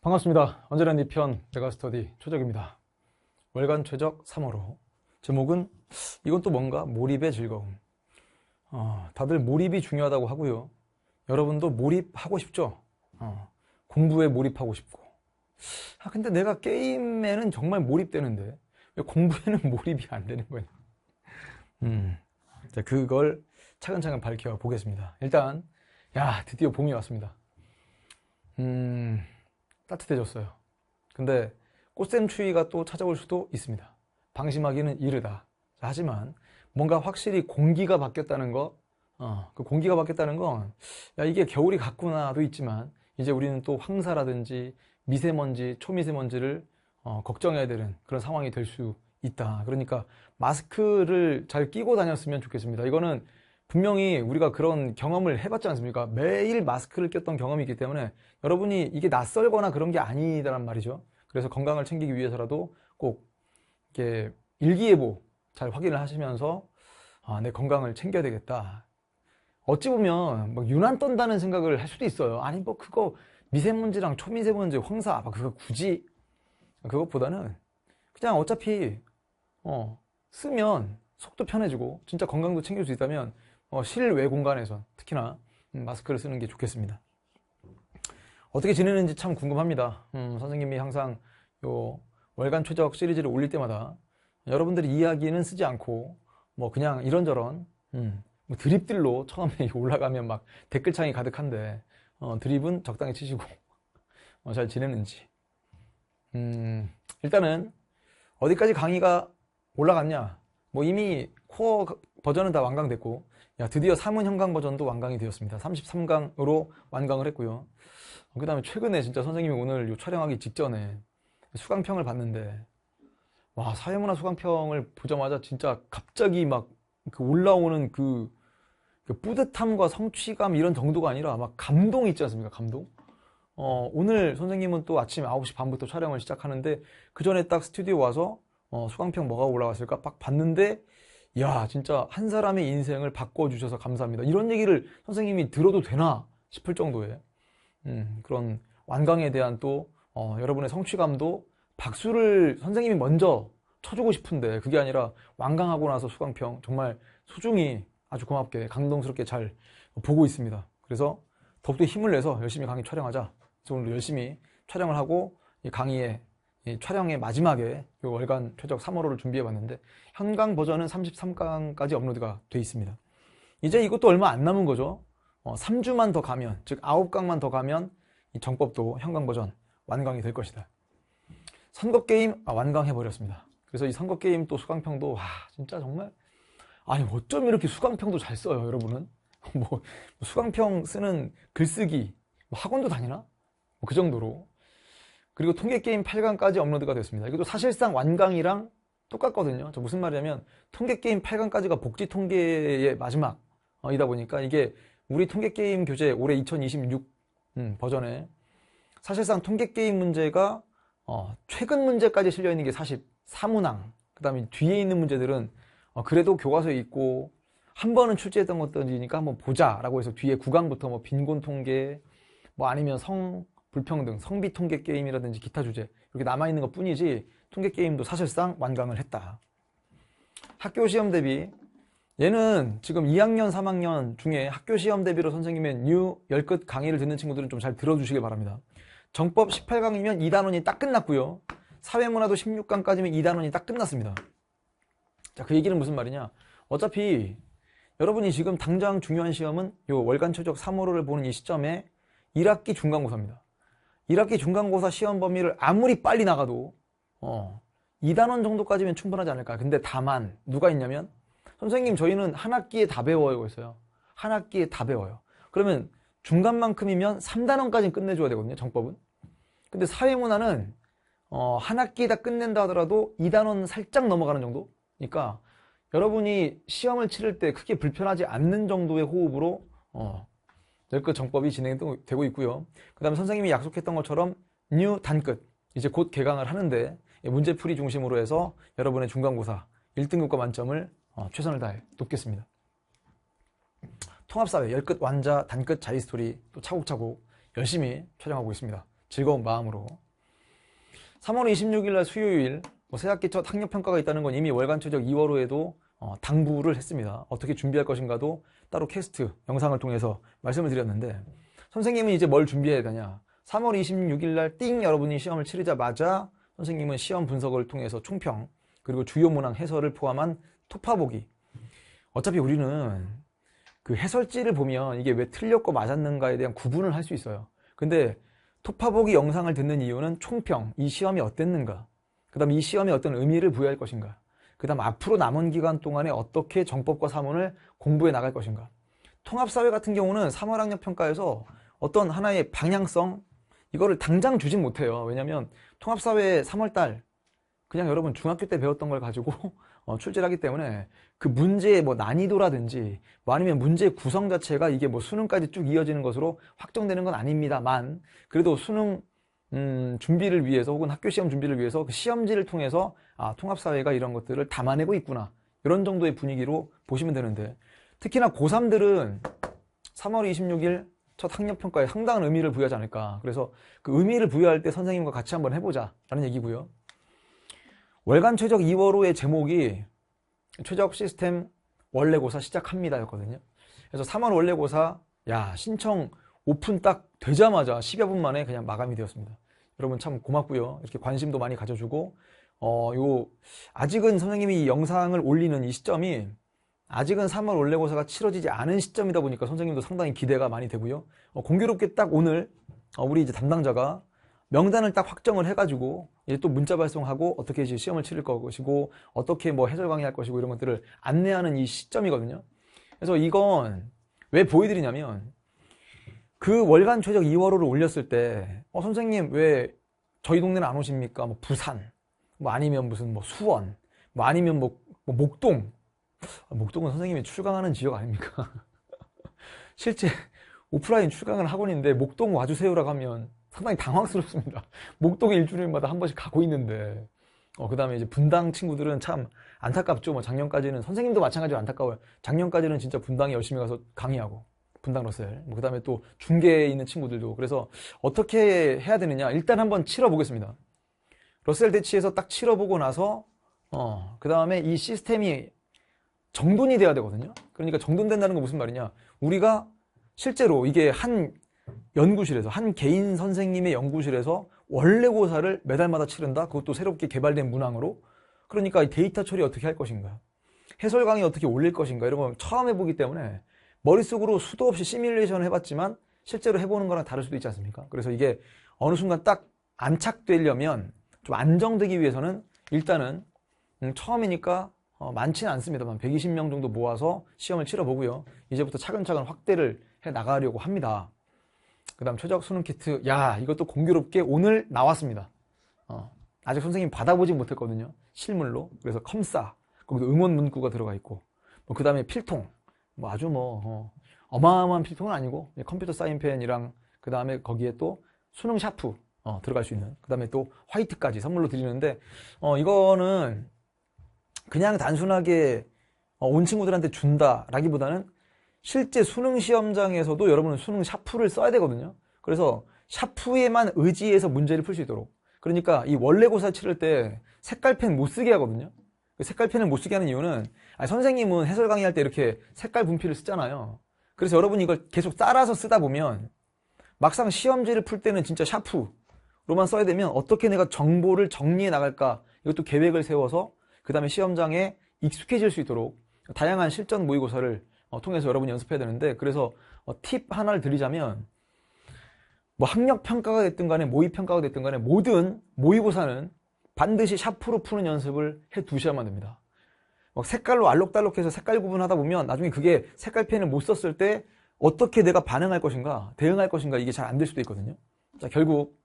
반갑습니다. 언제나 네 편 메가스터디 최적입니다. 월간 최적 3호로 제목은 이건 또 뭔가 몰입의 즐거움. 다들 몰입이 중요하다고 하고요. 여러분도 몰입하고 싶죠? 공부에 몰입하고 싶고. 근데 내가 게임에는 정말 몰입되는데 왜 공부에는 몰입이 안 되는 거냐? 자, 그걸 차근차근 밝혀보겠습니다. 일단 드디어 봄이 왔습니다. 따뜻해졌어요. 근데 꽃샘추위가 또 찾아올 수도 있습니다. 방심하기는 이르다. 하지만 뭔가 확실히 공기가 바뀌었다는 거, 그 공기가 바뀌었다는 건 이게 겨울이 갔구나도 있지만 이제 우리는 또 황사라든지 미세먼지, 초미세먼지를 걱정해야 되는 그런 상황이 될 수 있다. 그러니까 마스크를 잘 끼고 다녔으면 좋겠습니다. 이거는 분명히 우리가 그런 경험을 해봤지 않습니까? 매일 마스크를 꼈던 경험이 있기 때문에 여러분이 이게 낯설거나 그런 게 아니다란 말이죠. 그래서 건강을 챙기기 위해서라도 꼭 이렇게 일기예보 잘 확인을 하시면서 내 건강을 챙겨야 되겠다. 어찌 보면 뭐 유난 떤다는 생각을 할 수도 있어요. 아니 뭐 그거 미세먼지랑 초미세먼지, 황사 그거 굳이 그것보다는 그냥 어차피 쓰면 속도 편해지고 진짜 건강도 챙길 수 있다면 실외 공간에서 특히나 마스크를 쓰는 게 좋겠습니다. 어떻게 지내는지 참 궁금합니다. 선생님이 항상 요 월간 최적 시리즈를 올릴 때마다 여러분들이 이야기는 쓰지 않고 뭐 그냥 이런저런 뭐 드립들로 처음에 올라가면 막 댓글창이 가득한데 드립은 적당히 치시고 잘 지내는지. 일단은 어디까지 강의가 올라갔냐? 뭐 이미 코어 버전은 다 완강됐고 드디어 사문 현강 버전도 완강이 되었습니다. 33강으로 완강을 했고요. 그 다음에 최근에 진짜 선생님이 오늘 촬영하기 직전에 수강평을 봤는데 와, 사회문화 수강평을 보자마자 진짜 갑자기 막 그 올라오는 그 뿌듯함과 성취감 이런 정도가 아니라 막 감동이 있지 않습니까? 감동? 오늘 선생님은 또 아침 9시 반부터 촬영을 시작하는데 그 전에 딱 스튜디오 와서 수강평 뭐가 올라왔을까 딱 봤는데 진짜 한 사람의 인생을 바꿔주셔서 감사합니다. 이런 얘기를 선생님이 들어도 되나 싶을 정도의 그런 완강에 대한 또 여러분의 성취감도 박수를 선생님이 먼저 쳐주고 싶은데 그게 아니라 완강하고 나서 수강평 정말 소중히 아주 고맙게 감동스럽게 잘 보고 있습니다. 그래서 더욱더 힘을 내서 열심히 강의 촬영하자. 그래서 오늘 열심히 촬영을 하고 이 강의에 이 촬영의 마지막에 이 월간 최적 3월호를 준비해봤는데 현강 버전은 33강까지 업로드가 돼 있습니다. 이제 이것도 얼마 안 남은 거죠. 3주만 더 가면, 즉 9강만 더 가면 이 정법도 현강 버전 완강이 될 것이다. 선거게임 완강해버렸습니다. 그래서 이 선거게임 또 수강평도 진짜 정말 아니 어쩜 이렇게 수강평도 잘 써요 여러분은? 뭐 수강평 쓰는 글쓰기 학원도 다니나? 뭐 그 정도로. 그리고 통계게임 8강까지 업로드가 됐습니다. 이것도 사실상 완강이랑 똑같거든요. 저 무슨 말이냐면 통계게임 8강까지가 복지통계의 마지막이다 보니까 이게 우리 통계게임 교재 올해 2026 버전에 사실상 통계게임 문제가 최근 문제까지 실려있는 게 44문항 그 다음에 뒤에 있는 문제들은 그래도 교과서에 있고 한 번은 출제했던 것들이니까 한번 보자 라고 해서 뒤에 9강부터 뭐 빈곤통계 뭐 아니면 불평등, 성비 통계 게임이라든지 기타 주제 이렇게 남아있는 것 뿐이지 통계 게임도 사실상 완강을 했다. 학교 시험 대비 얘는 지금 2학년, 3학년 중에 학교 시험 대비로 선생님의 뉴 열끝 강의를 듣는 친구들은 좀 잘 들어주시길 바랍니다. 정법 18강이면 2단원이 딱 끝났고요. 사회문화도 16강까지면 2단원이 딱 끝났습니다. 자, 그 얘기는 무슨 말이냐? 어차피 여러분이 지금 당장 중요한 시험은 요 월간 최적 3월호를 보는 이 시점에 1학기 중간고사입니다. 1학기 중간고사 시험 범위를 아무리 빨리 나가도 2단원 정도까지면 충분하지 않을까. 근데 다만 누가 있냐면 선생님 저희는 한 학기에 다 배워요 했어요. 한 학기에 다 배워요. 그러면 중간만큼이면 3단원까지는 끝내줘야 되거든요. 정법은. 근데 사회문화는 한 학기에 다 끝낸다 하더라도 2단원 살짝 넘어가는 정도? 그러니까 여러분이 시험을 치를 때 크게 불편하지 않는 정도의 호흡으로 열끝 정법이 진행되고 있고요. 그 다음에 선생님이 약속했던 것처럼 뉴 단끝 이제 곧 개강을 하는데 문제풀이 중심으로 해서 여러분의 중간고사 1등급과 만점을 최선을 다해 돕겠습니다. 통합사회 열끝 완자 단끝 자리스토리 또 차곡차곡 열심히 촬영하고 있습니다. 즐거운 마음으로. 3월 26일 날 수요일 새학기 첫 학력평가가 있다는 건 이미 월간 최적 2월호에도 당부를 했습니다. 어떻게 준비할 것인가도 따로 캐스트 영상을 통해서 말씀을 드렸는데, 선생님은 이제 뭘 준비해야 되냐. 3월 26일 날 띵 여러분이 시험을 치르자마자 선생님은 시험 분석을 통해서 총평, 그리고 주요 문항 해설을 포함한 토파보기. 어차피 우리는 그 해설지를 보면 이게 왜 틀렸고 맞았는가에 대한 구분을 할 수 있어요. 근데 토파보기 영상을 듣는 이유는 총평, 이 시험이 어땠는가, 그 다음 이 시험에 어떤 의미를 부여할 것인가, 그 다음 앞으로 남은 기간 동안에 어떻게 정법과 사문을 공부해 나갈 것인가. 통합사회 같은 경우는 3월 학력평가에서 어떤 하나의 방향성, 이거를 당장 주진 못해요. 왜냐면 통합사회 3월달 그냥 여러분 중학교 때 배웠던 걸 가지고 출제를 하기 때문에 그 문제의 난이도라든지 아니면 문제의 구성 자체가 이게 수능까지 쭉 이어지는 것으로 확정되는 건 아닙니다만, 그래도 수능 준비를 위해서 혹은 학교 시험 준비를 위해서 그 시험지를 통해서 통합사회가 이런 것들을 담아내고 있구나, 이런 정도의 분위기로 보시면 되는데, 특히나 고3들은 3월 26일 첫 학력평가에 상당한 의미를 부여하지 않을까. 그래서 그 의미를 부여할 때 선생님과 같이 한번 해보자 라는 얘기고요. 월간 최적 2월호의 제목이 최적 시스템 원래고사 시작합니다 였거든요. 그래서 3월 원래고사 신청 오픈 딱 되자마자 10여 분 만에 그냥 마감이 되었습니다. 여러분 참 고맙고요. 이렇게 관심도 많이 가져주고, 아직은 선생님이 이 영상을 올리는 이 시점이 아직은 3월 원래고사가 치러지지 않은 시점이다 보니까 선생님도 상당히 기대가 많이 되고요. 공교롭게 딱 오늘 우리 이제 담당자가 명단을 딱 확정을 해가지고 이제 또 문자 발송하고 어떻게 이제 시험을 치를 것이고 어떻게 해설 강의할 것이고 이런 것들을 안내하는 이 시점이거든요. 그래서 이건 왜 보여드리냐면, 그 월간 최적 2월호를 올렸을 때 선생님 왜 저희 동네는 안 오십니까? 부산, 아니면 무슨 수원, 아니면 목동. 목동은 선생님이 출강하는 지역 아닙니까? 실제 오프라인 출강을 학원인데 목동 와주세요라고 하면 상당히 당황스럽습니다. 목동에 일주일마다 한 번씩 가고 있는데, 그 다음에 이제 분당 친구들은 참 안타깝죠. 작년까지는, 선생님도 마찬가지로 안타까워요. 작년까지는 진짜 분당에 열심히 가서 강의하고, 분당 러셀. 그 다음에 또 중계에 있는 친구들도. 그래서 어떻게 해야 되느냐. 일단 한번 치러보겠습니다. 러셀 대치에서 딱 치러보고 나서, 그 다음에 이 시스템이 정돈이 돼야 되거든요. 그러니까 정돈된다는 건 무슨 말이냐. 우리가 실제로 이게 한 연구실에서, 한 개인 선생님의 연구실에서 원래고사를 매달마다 치른다. 그것도 새롭게 개발된 문항으로. 그러니까 이 데이터 처리 어떻게 할 것인가, 해설 강의 어떻게 올릴 것인가, 이런 걸 처음 해보기 때문에 머릿속으로 수도 없이 시뮬레이션을 해봤지만 실제로 해보는 거랑 다를 수도 있지 않습니까? 그래서 이게 어느 순간 딱 안착되려면, 좀 안정되기 위해서는 일단은 처음이니까 많지는 않습니다만 120명 정도 모아서 시험을 치러보고요. 이제부터 차근차근 확대를 해 나가려고 합니다. 그 다음 최적 수능 키트, 이것도 공교롭게 오늘 나왔습니다. 아직 선생님 받아보진 못했거든요, 실물로. 그래서 컴싸, 거기도 응원 문구가 들어가 있고, 그 다음에 필통, 아주 어마어마한 필통은 아니고 컴퓨터 사인펜이랑, 그 다음에 거기에 또 수능 샤프 들어갈 수 있는, 그 다음에 또 화이트까지 선물로 드리는데, 이거는 그냥 단순하게 온 친구들한테 준다라기보다는 실제 수능 시험장에서도 여러분은 수능 샤프를 써야 되거든요. 그래서 샤프에만 의지해서 문제를 풀 수 있도록. 그러니까 이 원래고사 치를 때 색깔펜 못 쓰게 하거든요. 색깔펜을 못 쓰게 하는 이유는, 선생님은 해설 강의할 때 이렇게 색깔 분필을 쓰잖아요. 그래서 여러분이 이걸 계속 따라서 쓰다 보면 막상 시험지를 풀 때는 진짜 샤프로만 써야 되면 어떻게 내가 정보를 정리해 나갈까, 이것도 계획을 세워서 그 다음에 시험장에 익숙해질 수 있도록 다양한 실전 모의고사를 통해서 여러분이 연습해야 되는데, 그래서 팁 하나를 드리자면, 학력평가가 됐든 간에 모의평가가 됐든 간에 모든 모의고사는 반드시 샤프로 푸는 연습을 해 두셔야만 됩니다. 색깔로 알록달록해서 색깔 구분하다 보면 나중에 그게 색깔펜을 못 썼을 때 어떻게 내가 반응할 것인가, 대응할 것인가, 이게 잘 안 될 수도 있거든요. 자, 결국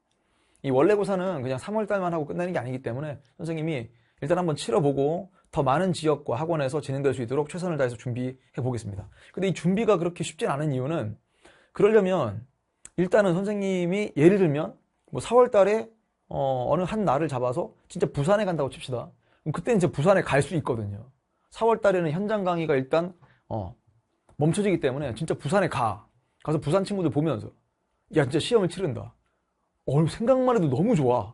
이 원래고사는 그냥 3월달만 하고 끝나는 게 아니기 때문에 선생님이 일단 한번 치러보고 더 많은 지역과 학원에서 진행될 수 있도록 최선을 다해서 준비해 보겠습니다. 근데 이 준비가 그렇게 쉽진 않은 이유는, 그러려면 일단은 선생님이 예를 들면 4월 달에 어느 한 날을 잡아서 진짜 부산에 간다고 칩시다. 그럼 그때는 이제 부산에 갈 수 있거든요. 4월 달에는 현장 강의가 일단 멈춰지기 때문에 진짜 부산에 가서 부산 친구들 보면서 진짜 시험을 치른다. 생각만 해도 너무 좋아.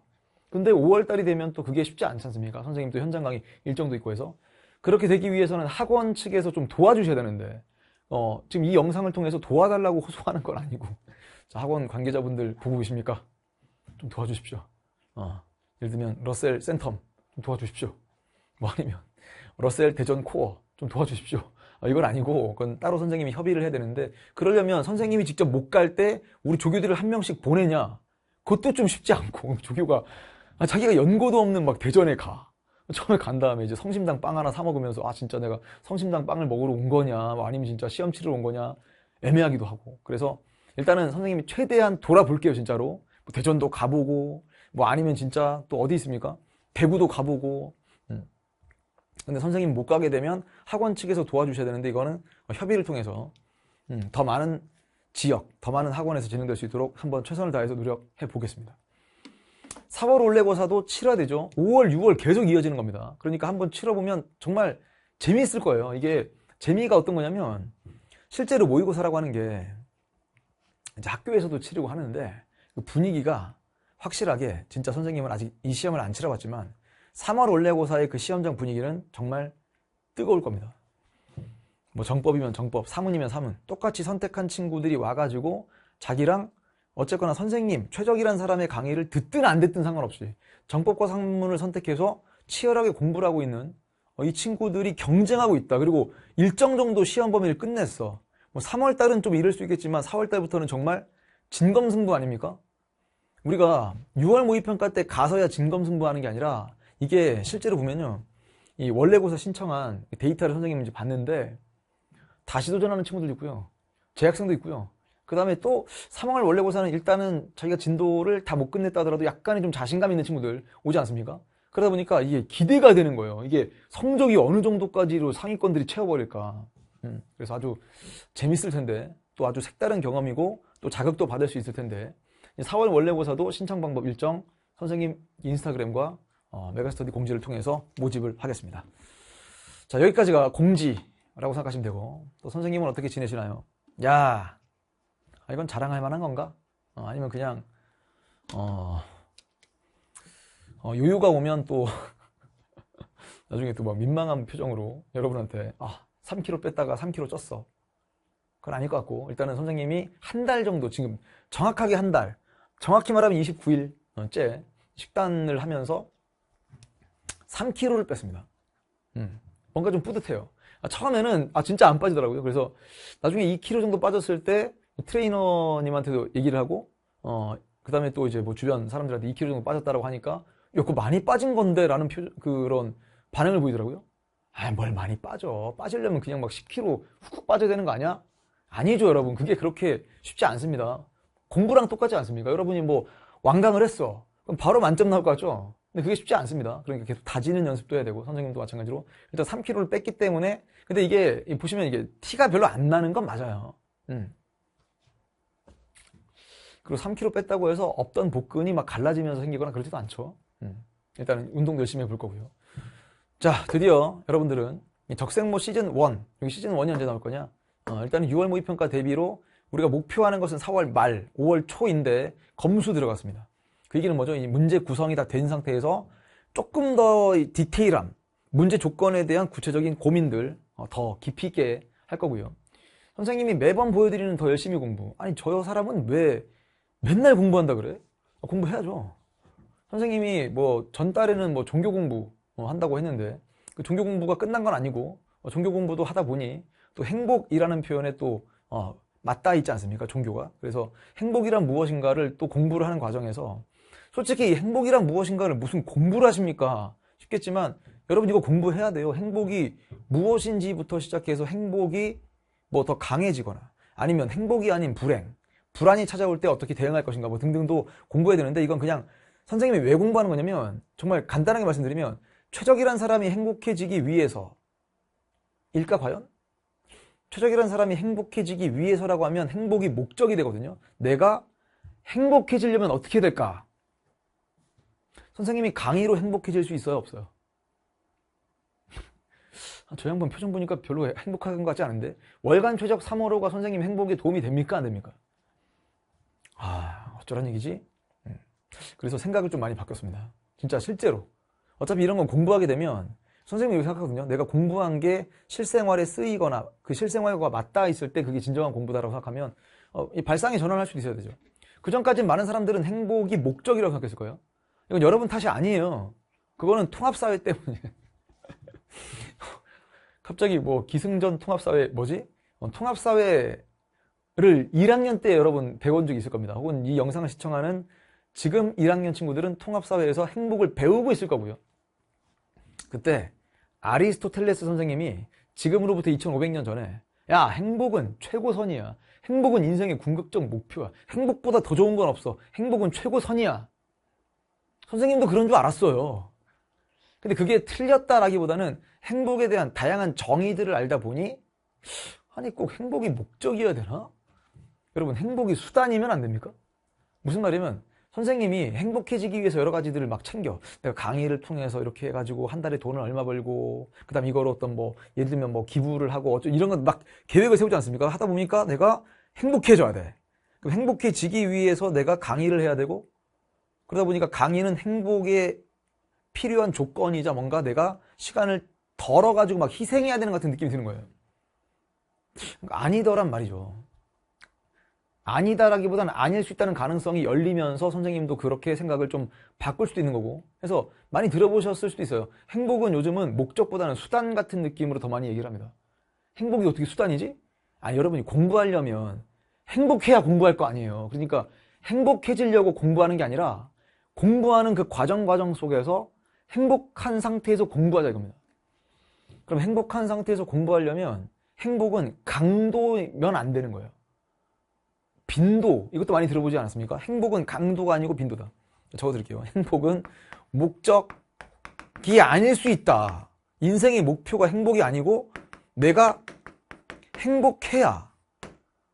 근데 5월달이 되면 또 그게 쉽지 않지 않습니까? 선생님도 현장 강의 일정도 있고 해서. 그렇게 되기 위해서는 학원 측에서 좀 도와주셔야 되는데, 지금 이 영상을 통해서 도와달라고 호소하는 건 아니고, 자, 학원 관계자분들 보고 계십니까? 좀 도와주십시오. 예를 들면, 러셀 센텀 좀 도와주십시오. 뭐 아니면, 러셀 대전 코어 좀 도와주십시오. 이건 아니고, 그건 따로 선생님이 협의를 해야 되는데, 그러려면 선생님이 직접 못 갈 때 우리 조교들을 한 명씩 보내냐? 그것도 좀 쉽지 않고, 조교가, 자기가 연고도 없는 막 대전에 가. 처음에 간 다음에 이제 성심당 빵 하나 사 먹으면서 진짜 내가 성심당 빵을 먹으러 온 거냐, 뭐 아니면 진짜 시험 치러 온 거냐, 애매하기도 하고. 그래서 일단은 선생님이 최대한 돌아볼게요, 진짜로. 뭐 대전도 가보고, 뭐 아니면 진짜 또 어디 있습니까? 대구도 가보고. 근데 선생님 못 가게 되면 학원 측에서 도와주셔야 되는데, 이거는 협의를 통해서 더 많은 지역, 더 많은 학원에서 진행될 수 있도록 한번 최선을 다해서 노력해 보겠습니다. 4월 올레고사도 치러야 되죠. 5월, 6월 계속 이어지는 겁니다. 그러니까 한번 치러보면 정말 재미있을 거예요. 이게 재미가 어떤 거냐면, 실제로 모의고사라고 하는 게 이제 학교에서도 치르고 하는데, 그 분위기가 확실하게, 진짜 선생님은 아직 이 시험을 안 치러봤지만 3월 올레고사의 그 시험장 분위기는 정말 뜨거울 겁니다. 뭐 정법이면 정법, 사문이면 사문, 똑같이 선택한 친구들이 와가지고 자기랑 어쨌거나 선생님, 최적이란 사람의 강의를 듣든 안 듣든 상관없이 정법과 상문을 선택해서 치열하게 공부를 하고 있는 이 친구들이 경쟁하고 있다. 그리고 일정 정도 시험 범위를 끝냈어. 뭐 3월 달은 좀 이럴 수 있겠지만 4월 달부터는 정말 진검승부 아닙니까? 우리가 6월 모의평가 때 가서야 진검승부하는 게 아니라, 이게 실제로 보면요, 이 원래고사 신청한 데이터를 선생님이 이제 봤는데 다시 도전하는 친구들도 있고요, 재학생도 있고요. 그 다음에 또 3월 원래고사는 일단은 자기가 진도를 다 못 끝냈다 하더라도 약간의 좀 자신감 있는 친구들 오지 않습니까? 그러다 보니까 이게 기대가 되는 거예요. 이게 성적이 어느 정도까지로 상위권들이 채워버릴까. 그래서 아주 재밌을 텐데, 또 아주 색다른 경험이고 또 자극도 받을 수 있을 텐데, 4월 원래고사도 신청 방법 일정 선생님 인스타그램과 메가스터디 공지를 통해서 모집을 하겠습니다. 자, 여기까지가 공지라고 생각하시면 되고, 또 선생님은 어떻게 지내시나요? 야, 이건 자랑할 만한 건가? 아니면 그냥 요요가 오면 또 나중에 또 막 민망한 표정으로 여러분한테 3kg 뺐다가 3kg 쪘어. 그건 아닐 것 같고, 일단은 선생님이 한 달 정도, 지금 정확하게 한 달, 정확히 말하면 29일째 식단을 하면서 3kg를 뺐습니다. 뭔가 좀 뿌듯해요. 처음에는 진짜 안 빠지더라고요. 그래서 나중에 2kg 정도 빠졌을 때 트레이너님한테도 얘기를 하고, 그 다음에 또 이제 뭐 주변 사람들한테 2kg 정도 빠졌다라고 하니까, 야, 그거 많이 빠진 건데? 라는 그런 반응을 보이더라고요. 뭘 많이 빠져. 빠지려면 그냥 막 10kg 훅훅 빠져야 되는 거 아니야? 아니죠, 여러분. 그게 그렇게 쉽지 않습니다. 공부랑 똑같지 않습니까? 여러분이 뭐 완강을 했어. 그럼 바로 만점 나올 것 같죠? 근데 그게 쉽지 않습니다. 그러니까 계속 다지는 연습도 해야 되고, 선생님도 마찬가지로. 일단 3kg를 뺐기 때문에, 근데 이게, 보시면 이게 티가 별로 안 나는 건 맞아요. 그리고 3kg 뺐다고 해서 없던 복근이 막 갈라지면서 생기거나 그러지도 않죠. 일단은 운동도 열심히 해볼 거고요. 자, 드디어 여러분들은 적생모 시즌 1, 여기 시즌 1이 언제 나올 거냐? 일단은 6월 모의평가 대비로 우리가 목표하는 것은 4월 말, 5월 초인데 검수 들어갔습니다. 그 얘기는 뭐죠? 이 문제 구성이 다 된 상태에서 조금 더 디테일함, 문제 조건에 대한 구체적인 고민들 더 깊이 있게 할 거고요. 선생님이 매번 보여드리는 더 열심히 공부. 아니, 저 사람은 왜 맨날 공부한다 그래? 공부해야죠. 선생님이 뭐 전달에는 뭐 종교 공부 한다고 했는데, 그 종교 공부가 끝난 건 아니고, 종교 공부도 하다 보니 또 행복이라는 표현에 또 맞닿아 있지 않습니까? 종교가. 그래서 행복이란 무엇인가를 또 공부를 하는 과정에서, 솔직히 행복이란 무엇인가를 무슨 공부를 하십니까? 싶겠지만 여러분 이거 공부해야 돼요. 행복이 무엇인지부터 시작해서 행복이 뭐 더 강해지거나, 아니면 행복이 아닌 불행, 불안이 찾아올 때 어떻게 대응할 것인가 뭐 등등도 공부해야 되는데, 이건 그냥 선생님이 왜 공부하는 거냐면, 정말 간단하게 말씀드리면 최적이란 사람이 행복해지기 위해서 일까 과연? 최적이란 사람이 행복해지기 위해서라고 하면 행복이 목적이 되거든요. 내가 행복해지려면 어떻게 될까? 선생님이 강의로 행복해질 수 있어요, 없어요? 저 양반 표정 보니까 별로 행복한 것 같지 않은데, 월간 최적 3월호가 선생님 행복에 도움이 됩니까, 안 됩니까? 어쩌란 얘기지? 그래서 생각을 좀 많이 바뀌었습니다. 진짜 실제로. 어차피 이런 건 공부하게 되면 선생님이 이렇게 생각하거든요. 내가 공부한 게 실생활에 쓰이거나 그 실생활과 맞닿아 있을 때 그게 진정한 공부다라고 생각하면 이 발상의 전환을 할 수도 있어야 되죠. 그 전까지는 많은 사람들은 행복이 목적이라고 생각했을 거예요. 이건 여러분 탓이 아니에요. 그거는 통합사회 때문이에요. 갑자기 뭐 기승전 통합사회 뭐지? 통합사회를 1학년 때 여러분 배운 적이 있을 겁니다. 혹은 이 영상을 시청하는 지금 1학년 친구들은 통합사회에서 행복을 배우고 있을 거고요. 그때 아리스토텔레스 선생님이 지금으로부터 2500년 전에 야, 행복은 최고선이야. 행복은 인생의 궁극적 목표야. 행복보다 더 좋은 건 없어. 행복은 최고선이야. 선생님도 그런 줄 알았어요. 근데 그게 틀렸다라기보다는 행복에 대한 다양한 정의들을 알다 보니 아니 꼭 행복이 목적이어야 되나? 여러분 행복이 수단이면 안 됩니까? 무슨 말이냐면 선생님이 행복해지기 위해서 여러 가지들을 막 챙겨. 내가 강의를 통해서 이렇게 해가지고 한 달에 돈을 얼마 벌고, 그 다음 이거로 어떤 뭐, 예를 들면 뭐 기부를 하고, 이런 건 막 계획을 세우지 않습니까? 하다 보니까 내가 행복해져야 돼. 그럼 행복해지기 위해서 내가 강의를 해야 되고, 그러다 보니까 강의는 행복에 필요한 조건이자 뭔가 내가 시간을 덜어가지고 막 희생해야 되는 것 같은 느낌이 드는 거예요. 아니더란 말이죠. 아니다라기보다는 아닐 수 있다는 가능성이 열리면서 선생님도 그렇게 생각을 좀 바꿀 수도 있는 거고. 그래서 많이 들어보셨을 수도 있어요. 행복은 요즘은 목적보다는 수단 같은 느낌으로 더 많이 얘기를 합니다. 행복이 어떻게 수단이지? 아니, 여러분이 공부하려면 행복해야 공부할 거 아니에요. 그러니까 행복해지려고 공부하는 게 아니라 공부하는 그 과정 속에서 행복한 상태에서 공부하자 이겁니다. 그럼 행복한 상태에서 공부하려면 행복은 강도면 안 되는 거예요. 빈도, 이것도 많이 들어보지 않았습니까? 행복은 강도가 아니고 빈도다. 적어드릴게요. 행복은 목적이 아닐 수 있다. 인생의 목표가 행복이 아니고 내가 행복해야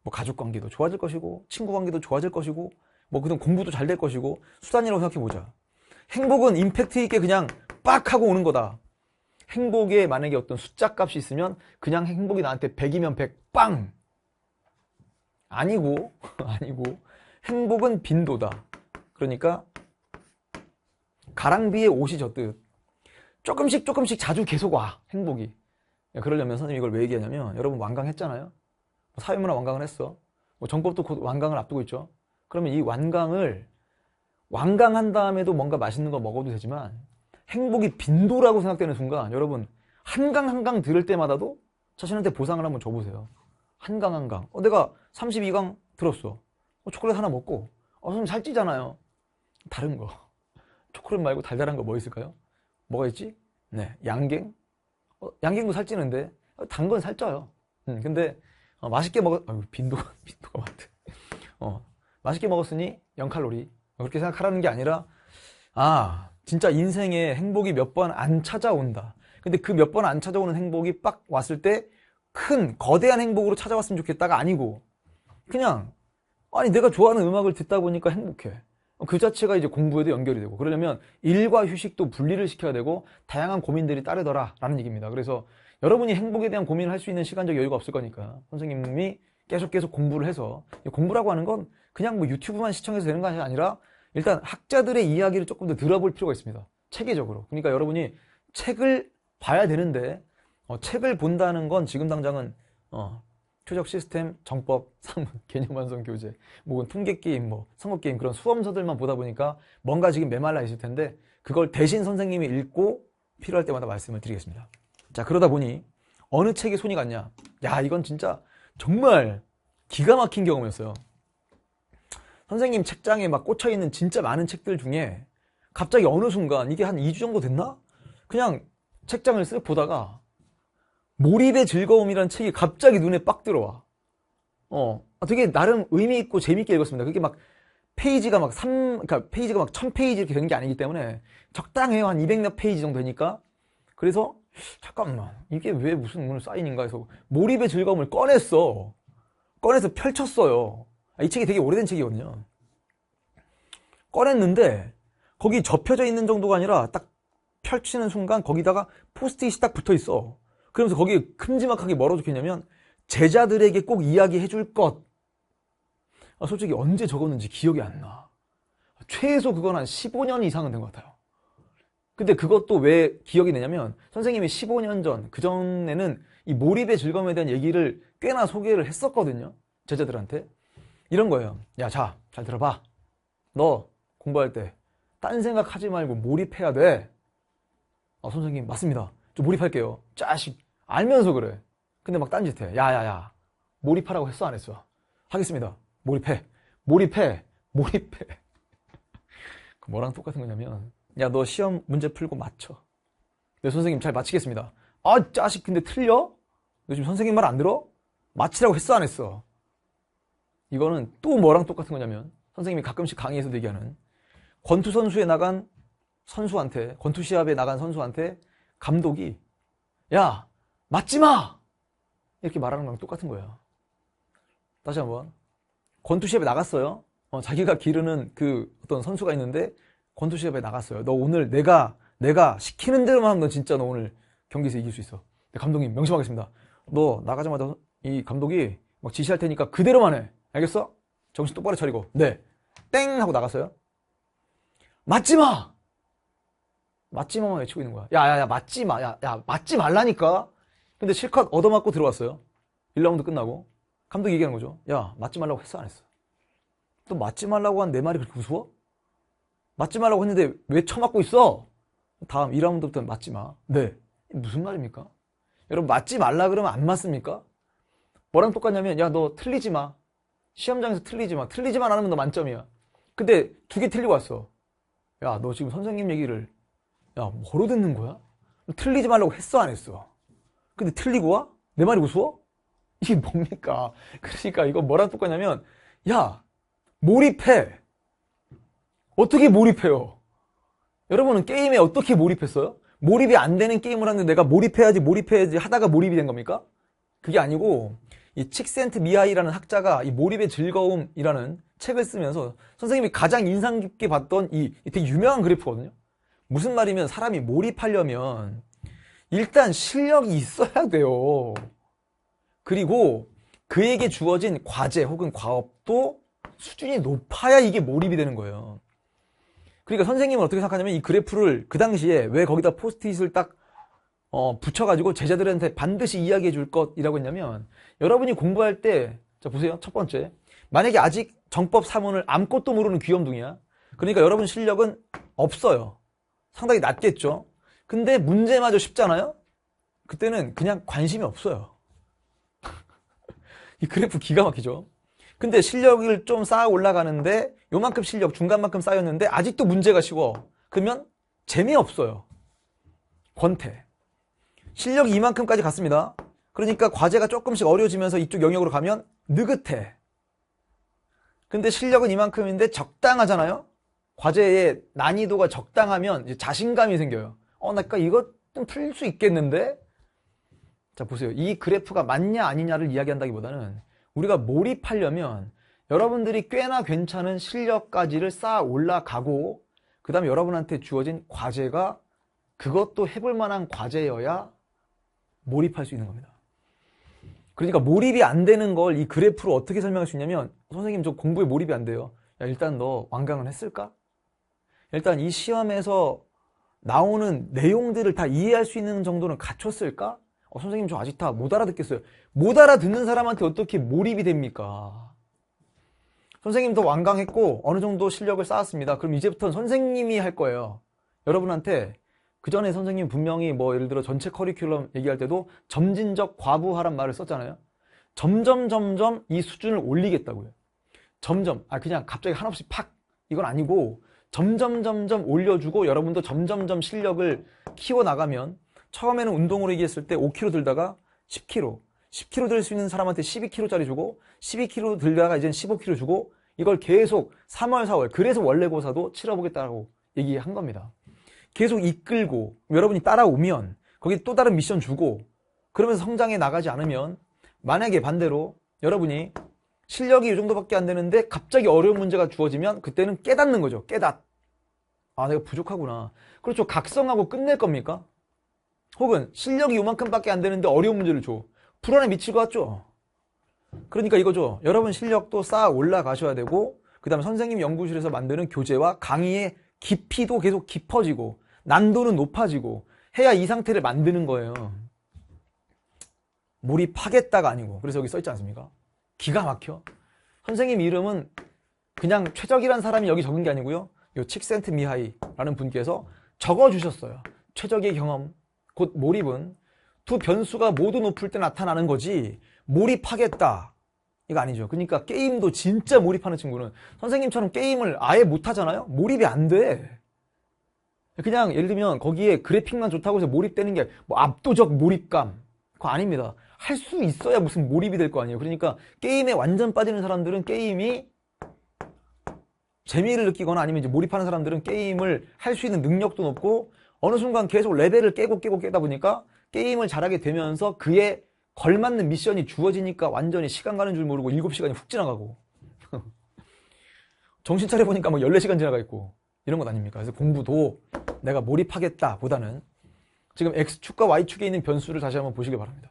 뭐 가족관계도 좋아질 것이고 친구관계도 좋아질 것이고 뭐 그다음 공부도 잘 될 것이고 수단이라고 생각해보자. 행복은 임팩트 있게 그냥 빡 하고 오는 거다. 행복에 만약에 어떤 숫자 값이 있으면 그냥 행복이 나한테 100이면 100 빵! 아니고 행복은 빈도다. 그러니까 가랑비에 옷이 젖듯 조금씩 자주 계속 와 행복이. 그러려면 선생님이 이걸 왜 얘기하냐면 여러분 완강했잖아요. 사회문화 완강을 했어. 뭐 정법도 곧 완강을 앞두고 있죠. 그러면 이 완강한 다음에도 뭔가 맛있는 거 먹어도 되지만 행복이 빈도라고 생각되는 순간 여러분 한강 들을 때마다도 자신한테 보상을 한번 줘보세요. 한강 내가 32강 들었어. 초콜릿 하나 먹고 선생님 살찌잖아요. 다른 거 초콜릿 말고 달달한 거 뭐 있을까요? 뭐가 있지? 네, 양갱. 양갱도 살찌는데 단 건 살쪄요. 근데 맛있게 빈도가 많대. 맛있게 먹었으니 0칼로리 그렇게 생각하라는 게 아니라 진짜 인생에 행복이 몇 번 안 찾아온다. 근데 그 몇 번 안 찾아오는 행복이 빡 왔을 때 큰 거대한 행복으로 찾아왔으면 좋겠다가 아니고 그냥 내가 좋아하는 음악을 듣다 보니까 행복해. 그 자체가 이제 공부에도 연결이 되고 그러려면 일과 휴식도 분리를 시켜야 되고 다양한 고민들이 따르더라 라는 얘기입니다. 그래서 여러분이 행복에 대한 고민을 할 수 있는 시간적 여유가 없을 거니까 선생님이 계속 공부를 해서 공부라고 하는 건 그냥 뭐 유튜브만 시청해서 되는 것이 아니라 일단 학자들의 이야기를 조금 더 들어볼 필요가 있습니다. 체계적으로. 그러니까 여러분이 책을 봐야 되는데 책을 본다는 건 지금 당장은 표적 시스템, 정법, 상문, 개념 완성 교재, 뭐 통계게임, 뭐 선거게임 그런 수험서들만 보다 보니까 뭔가 지금 메말라 있을 텐데 그걸 대신 선생님이 읽고 필요할 때마다 말씀을 드리겠습니다. 자, 그러다 보니 어느 책에 손이 갔냐? 야, 이건 진짜 정말 기가 막힌 경험이었어요. 선생님 책장에 막 꽂혀있는 진짜 많은 책들 중에 갑자기 어느 순간 이게 한 2주 정도 됐나? 그냥 책장을 쓱 보다가 몰입의 즐거움이라는 책이 갑자기 눈에 빡 들어와. 되게 나름 의미 있고 재밌게 읽었습니다. 그게 막 페이지가 막 그러니까 페이지가 막 1000페이지 이렇게 되는 게 아니기 때문에 적당해요. 한 200몇 페이지 정도 되니까. 그래서 잠깐만 이게 왜 무슨 오늘 사인인가 해서 몰입의 즐거움을 꺼내서 펼쳤어요. 이 책이 되게 오래된 책이거든요. 꺼냈는데 거기 접혀져 있는 정도가 아니라 딱 펼치는 순간 거기다가 포스트잇이 딱 붙어 있어. 그러면서 거기에 큼지막하게 뭐라고 적혀있냐면 제자들에게 꼭 이야기해 줄 것. 솔직히 언제 적었는지 기억이 안 나. 최소 그건 한 15년 이상은 된 것 같아요. 근데 그것도 왜 기억이 되냐면 선생님이 15년 전, 그전에는 이 몰입의 즐거움에 대한 얘기를 꽤나 소개를 했었거든요. 제자들한테. 이런 거예요. 야, 자, 잘 들어봐. 너 공부할 때 딴 생각하지 말고 몰입해야 돼. 선생님 맞습니다. 좀 몰입할게요. 짜식 알면서 그래. 근데 막 딴짓해. 야야야 몰입하라고 했어 안 했어? 하겠습니다. 몰입해. 몰입해. 몰입해. 뭐랑 똑같은 거냐면 야 너 시험 문제 풀고 맞춰. 네 선생님 잘 맞히겠습니다. 아 짜식 근데 틀려? 너 지금 선생님 말 안 들어? 맞히라고 했어 안 했어? 이거는 또 뭐랑 똑같은 거냐면 선생님이 가끔씩 강의에서 얘기하는 권투 선수에 나간 선수한테, 권투 시합에 나간 선수한테 감독이 야 맞지 마 이렇게 말하는 거랑 똑같은 거예요. 다시 한번 권투 시합에 나갔어요. 자기가 기르는 그 어떤 선수가 있는데 권투 시합에 나갔어요. 너 오늘 내가 시키는 대로만 하면 너 진짜 너 오늘 경기에서 이길 수 있어. 감독님 명심하겠습니다. 너 나가자마자 이 감독이 막 지시할 테니까 그대로만 해. 알겠어? 정신 똑바로 차리고. 네. 땡 하고 나갔어요. 맞지 마. 맞지 마만 외치고 있는 거야. 야야야 맞지 마. 야 맞지 말라니까. 근데 실컷 얻어맞고 들어왔어요. 1라운드 끝나고 감독이 얘기하는 거죠. 야 맞지 말라고 했어 안 했어? 또 맞지 말라고 한 내 말이 그렇게 무서워? 맞지 말라고 했는데 왜 쳐맞고 있어? 다음 2라운드부터는 맞지 마. 네. 무슨 말입니까? 여러분 맞지 말라 그러면 안 맞습니까? 뭐랑 똑같냐면 야 너 틀리지 마. 시험장에서 틀리지 마. 틀리지만 않으면 너 만점이야. 근데 2개 틀리고 왔어. 야 너 지금 선생님 얘기를 야 뭐로 듣는 거야? 틀리지 말라고 했어 안 했어? 근데 틀리고 와? 내 말이 무서워? 이게 뭡니까? 그러니까 이거 뭐랑 똑같냐면 야 몰입해. 어떻게 몰입해요? 여러분은 게임에 어떻게 몰입했어요? 몰입이 안 되는 게임을 하는데 내가 몰입해야지 하다가 몰입이 된 겁니까? 그게 아니고 이 칙센트 미하이라는 학자가 이 몰입의 즐거움이라는 책을 쓰면서 선생님이 가장 인상 깊게 봤던 이 되게 유명한 그래프거든요. 무슨 말이면 사람이 몰입하려면 일단 실력이 있어야 돼요. 그리고 그에게 주어진 과제 혹은 과업도 수준이 높아야 이게 몰입이 되는 거예요. 그러니까 선생님은 어떻게 생각하냐면 이 그래프를 그 당시에 왜 거기다 포스트잇을 딱 붙여가지고 제자들한테 반드시 이야기해 줄 것이라고 했냐면 여러분이 공부할 때 자 보세요. 첫 번째 만약에 아직 정법 3원을 아무것도 모르는 귀염둥이야. 그러니까 여러분 실력은 없어요. 상당히 낮겠죠. 근데 문제마저 쉽잖아요. 그때는 그냥 관심이 없어요. 이 그래프 기가 막히죠. 근데 실력을 좀 쌓아 올라가는데 요만큼 실력 중간만큼 쌓였는데 아직도 문제가 쉬워. 그러면 재미없어요. 권태. 실력이 이만큼까지 갔습니다. 그러니까 과제가 조금씩 어려워지면서 이쪽 영역으로 가면 느긋해. 근데 실력은 이만큼인데 적당하잖아요. 과제의 난이도가 적당하면 이제 자신감이 생겨요. 나 이거 좀 풀릴 수 있겠는데? 자 보세요. 이 그래프가 맞냐 아니냐를 이야기한다기보다는 우리가 몰입하려면 여러분들이 꽤나 괜찮은 실력까지를 쌓아 올라가고 그 다음에 여러분한테 주어진 과제가 그것도 해볼 만한 과제여야 몰입할 수 있는 겁니다. 그러니까 몰입이 안 되는 걸 이 그래프로 어떻게 설명할 수 있냐면 선생님 저 공부에 몰입이 안 돼요. 야 일단 너 완강은 했을까? 일단 이 시험에서 나오는 내용들을 다 이해할 수 있는 정도는 갖췄을까? 선생님 저 아직 다 못 알아듣겠어요. 못 알아듣는 사람한테 어떻게 몰입이 됩니까? 선생님도 완강했고 어느 정도 실력을 쌓았습니다. 그럼 이제부터는 선생님이 할 거예요. 여러분한테 그 전에 선생님 분명히 뭐 예를 들어 전체 커리큘럼 얘기할 때도 점진적 과부하란 말을 썼잖아요. 점점 이 수준을 올리겠다고요. 점점 그냥 갑자기 한없이 팍 이건 아니고 점점 올려주고 여러분도 점점 실력을 키워나가면 처음에는 운동으로 얘기했을 때 5kg 들다가 10kg 10kg 들 수 있는 사람한테 12kg짜리 주고 12kg 들다가 이젠 15kg 주고 이걸 계속 3월 4월 그래서 원래고사도 치러보겠다고 얘기한 겁니다. 계속 이끌고 여러분이 따라오면 거기 또 다른 미션 주고 그러면서 성장해 나가지 않으면 만약에 반대로 여러분이 실력이 이 정도밖에 안 되는데 갑자기 어려운 문제가 주어지면 그때는 깨닫는 거죠. 내가 부족하구나. 그렇죠. 각성하고 끝낼 겁니까? 혹은 실력이 요만큼밖에 안 되는데 어려운 문제를 줘. 불안에 미칠 것 같죠? 그러니까 이거죠. 여러분 실력도 쌓아 올라가셔야 되고 그 그 다음에 선생님 연구실에서 만드는 교재와 강의의 깊이도 계속 깊어지고 난도는 높아지고 해야 이 상태를 만드는 거예요. 몰입하겠다가 아니고. 그래서 여기 써있지 않습니까? 기가 막혀. 선생님 이름은 그냥 최적이란 사람이 여기 적은 게 아니고요. 요 칙센트 미하이라는 분께서 적어주셨어요. 최적의 경험, 곧 몰입은 두 변수가 모두 높을 때 나타나는 거지 몰입하겠다 이거 아니죠. 그러니까 게임도 진짜 몰입하는 친구는 선생님처럼 게임을 아예 못하잖아요. 몰입이 안 돼. 그냥 예를 들면 거기에 그래픽만 좋다고 해서 몰입되는 게 뭐 압도적 몰입감 그거 아닙니다. 할 수 있어야 무슨 몰입이 될 거 아니에요. 그러니까 게임에 완전 빠지는 사람들은 게임이 재미를 느끼거나 아니면 이제 몰입하는 사람들은 게임을 할 수 있는 능력도 높고 어느 순간 계속 레벨을 깨고 깨다 보니까 게임을 잘하게 되면서 그에 걸맞는 미션이 주어지니까 완전히 시간 가는 줄 모르고 7시간이 훅 지나가고 정신 차려보니까 뭐 14시간 지나가 있고 이런 것 아닙니까? 그래서 공부도 내가 몰입하겠다 보다는 지금 X축과 Y축에 있는 변수를 다시 한번 보시기 바랍니다.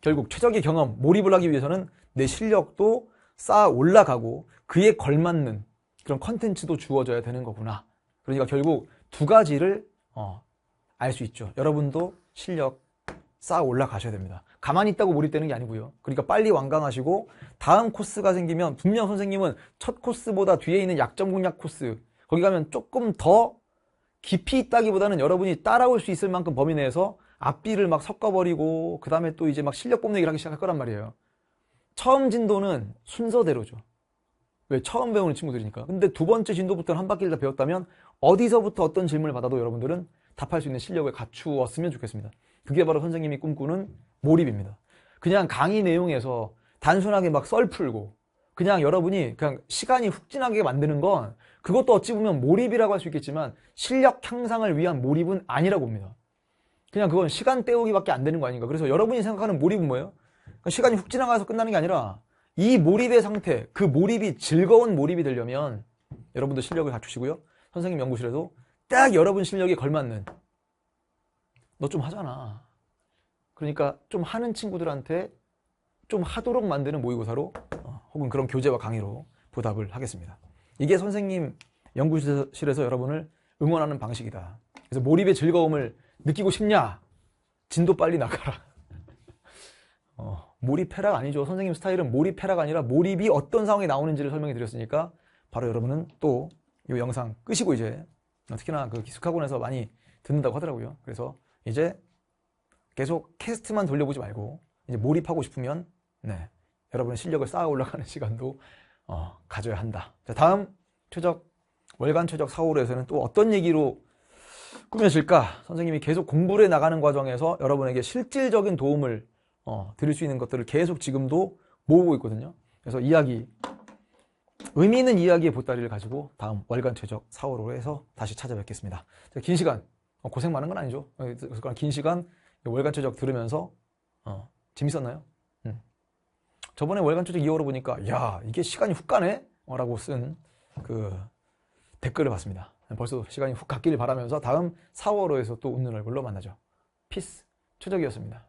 결국 최적의 경험, 몰입을 하기 위해서는 내 실력도 쌓아 올라가고 그에 걸맞는 그런 컨텐츠도 주어져야 되는 거구나. 그러니까 결국 두 가지를 알 수 있죠. 여러분도 실력 쌓아 올라가셔야 됩니다. 가만히 있다고 몰입되는 게 아니고요. 그러니까 빨리 완강하시고 다음 코스가 생기면 분명 선생님은 첫 코스보다 뒤에 있는 약점 공략 코스 거기 가면 조금 더 깊이 있다기보다는 여러분이 따라올 수 있을 만큼 범위 내에서 앞뒤를 막 섞어버리고 그 다음에 또 이제 막 실력 뽐내기를 하기 시작할 거란 말이에요. 처음 진도는 순서대로죠. 왜? 처음 배우는 친구들이니까. 근데 두 번째 진도부터는 한 바퀴를 다 배웠다면 어디서부터 어떤 질문을 받아도 여러분들은 답할 수 있는 실력을 갖추었으면 좋겠습니다. 그게 바로 선생님이 꿈꾸는 몰입입니다. 그냥 강의 내용에서 단순하게 막 썰 풀고 그냥 여러분이 그냥 시간이 훅 지나게 만드는 건 그것도 어찌 보면 몰입이라고 할 수 있겠지만 실력 향상을 위한 몰입은 아니라고 봅니다. 그냥 그건 시간 때우기밖에 안 되는 거 아닌가. 그래서 여러분이 생각하는 몰입은 뭐예요? 그러니까 시간이 훅 지나가서 끝나는 게 아니라 이 몰입의 상태, 그 몰입이 즐거운 몰입이 되려면 여러분도 실력을 갖추시고요. 선생님 연구실에도 딱 여러분 실력에 걸맞는 너 좀 하잖아. 그러니까 좀 하는 친구들한테 좀 하도록 만드는 모의고사로 혹은 그런 교재와 강의로 보답을 하겠습니다. 이게 선생님 연구실에서 여러분을 응원하는 방식이다. 그래서 몰입의 즐거움을 느끼고 싶냐? 진도 빨리 나가라. 몰입해라가 아니죠. 선생님 스타일은 몰입해라가 아니라 몰입이 어떤 상황에 나오는지를 설명해 드렸으니까 바로 여러분은 또 이 영상 끄시고 이제 특히나 그 기숙학원에서 많이 듣는다고 하더라고요. 그래서 이제 계속 캐스트만 돌려보지 말고 이제 몰입하고 싶으면 여러분의 실력을 쌓아 올라가는 시간도 가져야 한다. 자, 다음 월간 최적 4월에서는 또 어떤 얘기로 꾸며질까? 선생님이 계속 공부를 나가는 과정에서 여러분에게 실질적인 도움을 드릴 수 있는 것들을 계속 지금도 모으고 있거든요. 그래서 의미 있는 이야기의 보따리를 가지고 다음 월간 최적 4월호로 해서 다시 찾아뵙겠습니다. 긴 시간, 고생 많은 건 아니죠. 긴 시간 월간 최적 들으면서 재밌었나요? 저번에 월간 최적 2호로 보니까 야 이게 시간이 훅 가네? 라고 쓴 그 댓글을 봤습니다. 벌써 시간이 훅 갔기를 바라면서 다음 4월호에서 또 웃는 얼굴로 만나죠. 피스 최적이었습니다.